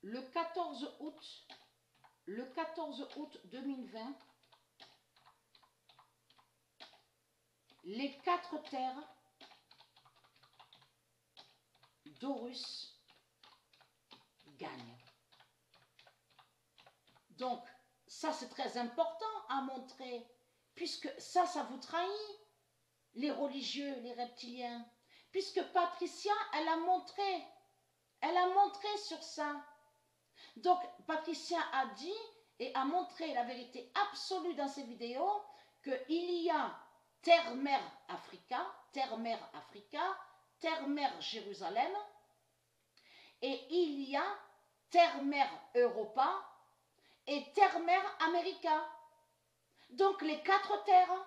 le 14 août 2020, les 4 terres d'Horus gagnent. Donc, ça c'est très important à montrer, puisque ça vous trahit, les religieux, les reptiliens. Puisque Patricia, elle a montré sur ça. Donc, Patricia a dit et a montré la vérité absolue dans ses vidéos qu'il y a terre-mère Africa, terre-mère Africa, terre-mère Jérusalem, et il y a terre-mère Europa et terre-mère America. Donc, les 4 terres.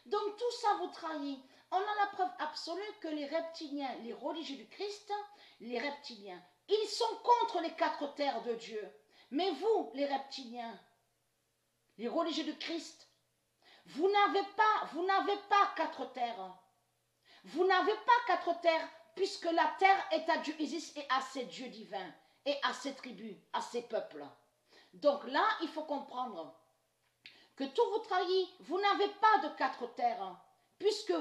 Donc, tout ça vous trahit. On a la preuve absolue que les reptiliens, les religieux du Christ, les reptiliens, ils sont contre les 4 terres de Dieu. Mais vous, les reptiliens, les religieux du Christ, vous n'avez pas 4 terres. Vous n'avez pas 4 terres, puisque la terre est à Dieu Isis et à ses dieux divins, et à ses tribus, à ses peuples. Donc là, il faut comprendre que tout vous trahit. Vous n'avez pas de 4 terres, puisque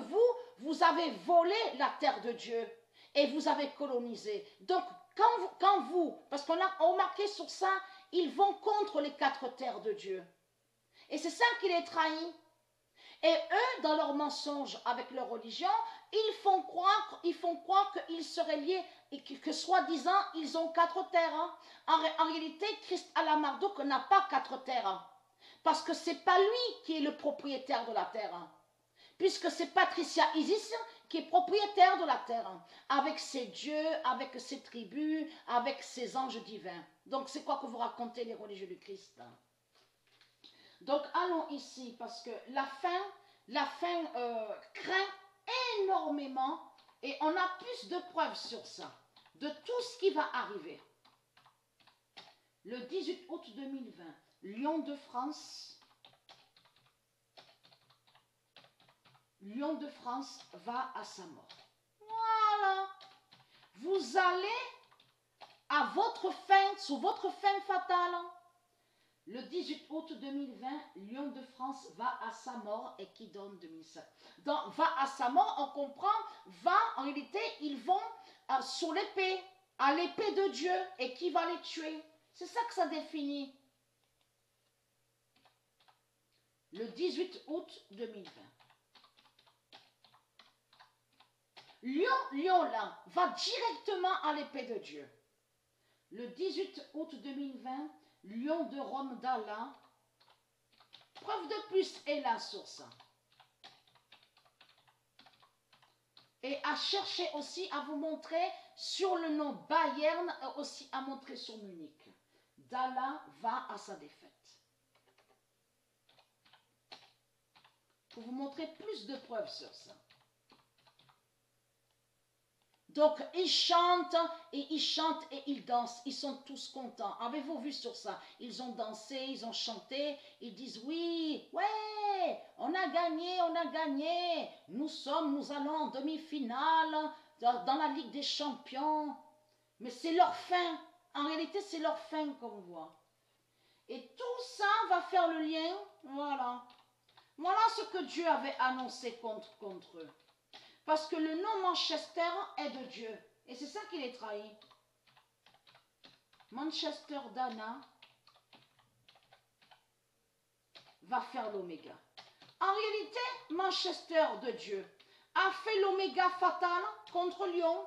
vous avez volé la terre de Dieu et vous avez colonisé. Donc, quand vous parce qu'on a remarqué sur ça, ils vont contre les 4 terres de Dieu. Et c'est ça qui les trahit. Et eux, dans leur mensonge avec leur religion, ils font croire qu'ils seraient liés et que soi-disant, ils ont 4 terres. En réalité, Christ à la Marduk n'a pas 4 terres. Parce que ce n'est pas lui qui est le propriétaire de la terre. Puisque c'est Patricia Isis qui est propriétaire de la terre. Avec ses dieux, avec ses tribus, avec ses anges divins. Donc c'est quoi que vous racontez les religieux du Christ? Donc allons ici, parce que la fin craint énormément, et on a plus de preuves sur ça, de tout ce qui va arriver. Le 18 août 2020, Lion de France va à sa mort. Voilà. Vous allez à votre fin, sous votre fin fatale. Le 18 août 2020, Lion de France va à sa mort et qui donne 2007. Donc, va à sa mort, on comprend, en réalité, ils vont sur l'épée, à l'épée de Dieu, et qui va les tuer. C'est ça que ça définit. Le 18 août 2020. Lion là, va directement à l'épée de Dieu. Le 18 août 2020, Lion de Rome d'Allah. Preuve de plus est là sur ça. Et à chercher aussi à vous montrer sur le nom Bayern, aussi à montrer sur Munich. D'Allah va à sa défaite. Pour vous montrer plus de preuves sur ça. Donc, ils chantent et ils dansent. Ils sont tous contents. Avez-vous vu sur ça? Ils ont dansé, ils ont chanté. Ils disent oui, ouais, on a gagné. Nous allons en demi-finale dans la Ligue des Champions. Mais c'est leur fin. En réalité, c'est leur fin qu'on voit. Et tout ça va faire le lien. Voilà. Voilà ce que Dieu avait annoncé contre eux. Parce que le nom Manchester est de Dieu. Et c'est ça qui les trahit. Manchester Dana va faire l'oméga. En réalité, Manchester de Dieu a fait l'oméga fatal contre Lyon.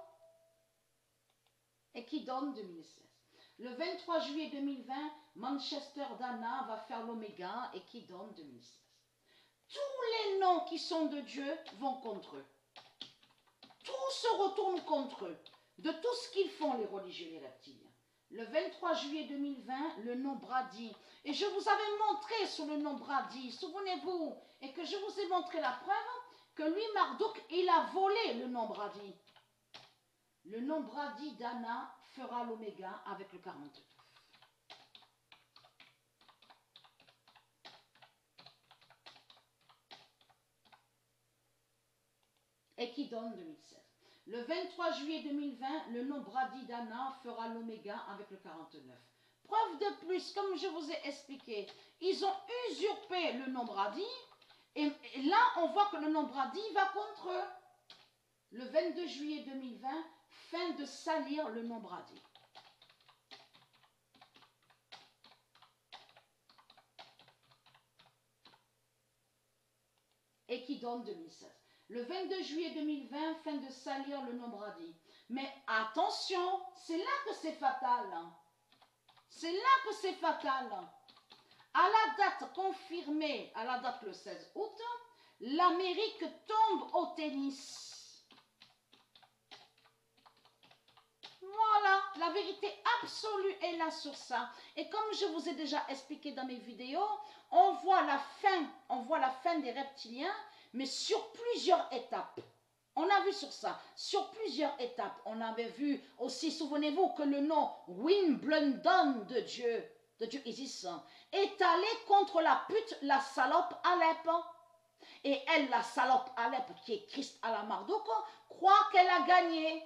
Et qui donne 2016. Le 23 juillet 2020, Manchester Dana va faire l'oméga et qui donne 2016. Tous les noms qui sont de Dieu vont contre eux. Tout se retourne contre eux, de tout ce qu'ils font, les religieux et les reptiliens. Le 23 juillet 2020, le nom Brady. Et je vous avais montré sur le nom Brady, souvenez-vous, et que je vous ai montré la preuve que lui, Marduk, il a volé le nom Brady. Le nom Brady d'Anna fera l'oméga avec le 49. Et qui donne 2016. Le 23 juillet 2020, le nom Brady Dana fera l'oméga avec le 49. Preuve de plus, comme je vous ai expliqué, ils ont usurpé le nom Brady. Et là, on voit que le nom Brady va contre eux. Le 22 juillet 2020, fin de salir le nom Brady. Et qui donne 2016. Le 22 juillet 2020, fin de salir le nom Brady. Mais attention, c'est là que c'est fatal. C'est là que c'est fatal. À la date confirmée, à la date le 16 août, l'Amérique tombe au tennis. Voilà, la vérité absolue est là sur ça. Et comme je vous ai déjà expliqué dans mes vidéos, on voit la fin des reptiliens, mais sur plusieurs étapes. On a vu sur ça, sur plusieurs étapes. On avait vu aussi, souvenez-vous, que le nom Wimbledon de Dieu Isis, est allé contre la pute, la salope Alep. Et elle, la salope Alep, qui est Christ à la Marduk, croit qu'elle a gagné.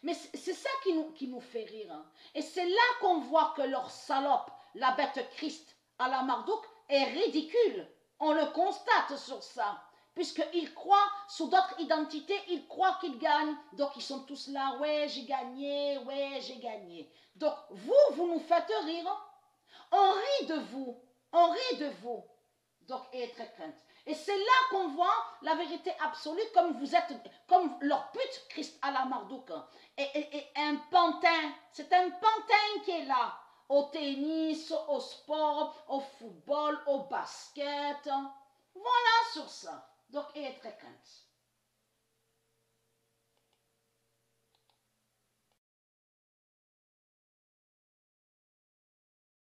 Mais c'est ça qui nous fait rire. Et c'est là qu'on voit que leur salope, la bête Christ à la Marduk, est ridicule. On le constate sur ça. Puisqu'ils croient sous d'autres identités, ils croient qu'ils gagnent. Donc ils sont tous là, ouais, j'ai gagné, ouais, j'ai gagné. Donc vous nous faites rire. On rit de vous. On rit de vous. Donc, ayez très crainte. Et c'est là qu'on voit la vérité absolue, comme vous êtes, comme leur pute Christ à la Marduk. Et un pantin, c'est un pantin qui est là. Au tennis, au sport, au football, au basket. Voilà sur ça. Donc, ayez très crainte.